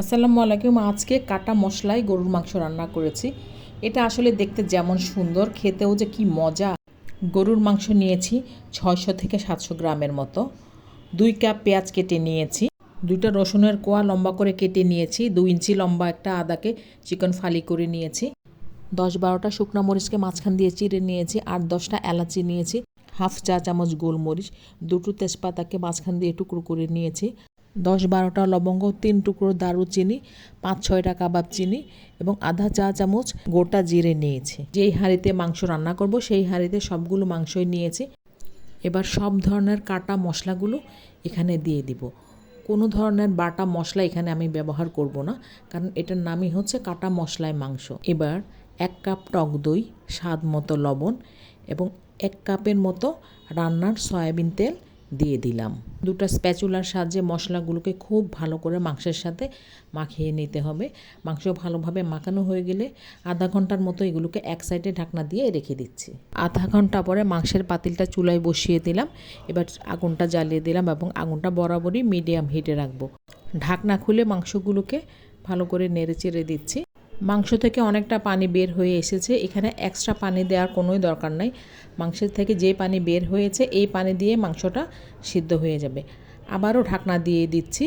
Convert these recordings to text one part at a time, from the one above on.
আসসালামু আলাইকুম। আজকে কাটা মশলায় গরুর মাংস রান্না করেছি। এটা আসলে দেখতে যেমন সুন্দর, খেতেও যে কি মজা। গরুর মাংস নিয়েছি 600 থেকে 700 গ্রামের মতো। 2 কাপ পেঁয়াজ কেটে নিয়েছি। 2টা রসুনের কোয়া লম্বা করে কেটে নিয়েছি। 2 ইঞ্চি লম্বা একটা আদাকে চিকন ফালি করে নিয়েছি। 10-12টা শুকনো মরিচকে মাঝখান দিয়ে চিড়ে নিয়েছি। 8-10টা এলাচি নিয়েছি। হাফ চা চামচ গোলমরিচ, 2টো তেজপাতাকে মাঝখান দিয়ে টুকরো করে নিয়েছি। 10-12টা লবঙ্গ, 3 টুকরো দারুচিনি, 5-6টা কাবাব চিনি এবং আধা চা চামচ গোটা জিরে নিয়েছি। যেই হাঁড়িতে মাংস রান্না করব সেই হাঁড়িতে সবগুলো মাংসই নিয়েছি। এবার সব ধরনের কাটা মশলাগুলো এখানে দিয়ে দিব। কোনো ধরনের বাটা মশলা এখানে আমি ব্যবহার করব না, কারণ এটার নামই হচ্ছে কাটা মশলায় মাংস। এবার 1 কাপ টক দই, স্বাদ মতো লবণ এবং 1 কাপের মতো রান্নার সয়াবিন তেল দিয়ে দিলাম। 2টা স্প্যাচুলার সাহায্যে মশলাগুলোকে খুব ভালো করে মাংসের সাথে মাখিয়ে নিতে হবে। মাংস ভালোভাবে মাখানো হয়ে গেলে আধা ঘন্টার মতো এগুলোকে এক সাইডে ঢাকনা দিয়ে রেখে দিচ্ছি। আধা ঘন্টা পরে মাংসের পাতিলটা চুলায় বসিয়ে দিলাম। এবার আগুনটা জ্বালিয়ে দিলাম এবং আগুনটা বরাবরই মিডিয়াম হিটে রাখবো। ঢাকনা খুলে মাংসগুলোকে ভালো করে নেড়ে চেড়ে দিচ্ছি। মাংস থেকে অনেকটা পানি বের হয়ে এসেছে। এখানে এক্সট্রা পানি দেওয়ার কোনোই দরকার নাই। মাংসের থেকে যে পানি বের হয়েছে এই পানি দিয়ে মাংসটা সিদ্ধ হয়ে যাবে। আবারও ঢাকনা দিয়ে দিচ্ছি।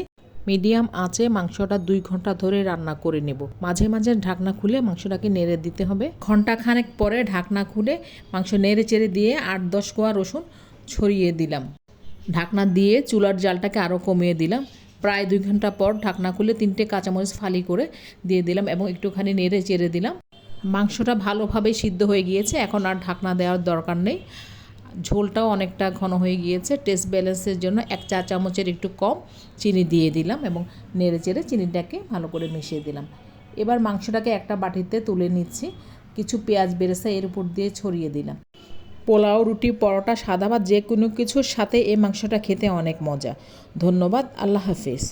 মিডিয়াম আঁচে মাংসটা 2 ঘন্টা ধরে রান্না করে নেব। মাঝে মাঝে ঢাকনা খুলে মাংসটাকে নেড়ে দিতে হবে। ঘন্টাখানেক পরে ঢাকনা খুলে মাংস নেড়ে চেড়ে দিয়ে 8-10 কোয়া রসুন ছড়িয়ে দিলাম। ঢাকনা দিয়ে চুলার জালটাকে আরও কমিয়ে দিলাম। প্রায় 2 ঘন্টা পর ঢাকনা খুলে 3টে কাঁচামরিচ ফালি করে দিয়ে দিলাম এবং একটুখানি নেড়ে চেড়ে দিলাম। মাংসটা ভালোভাবে সিদ্ধ হয়ে গিয়েছে, এখন আর ঢাকনা দেওয়ার দরকার নেই। ঝোলটাও অনেকটা ঘন হয়ে গিয়েছে। টেস্ট ব্যালেন্সের জন্য 1 চা চামচের একটু কম চিনি দিয়ে দিলাম এবং নেড়ে চেড়ে চিনিটাকে ভালো করে মিশিয়ে দিলাম। এবার মাংসটাকে একটা বাটিতে তুলে নিচ্ছি। কিছু পেঁয়াজ বেরেস্তা এর উপর দিয়ে ছড়িয়ে দিলাম। পোলাও, রুটি, পরোটা, সাদা ভাত যে কোনো কিছুর সাথে এই মাংসটা খেতে অনেক মজা। ধন্যবাদ। আল্লাহ হাফেজ।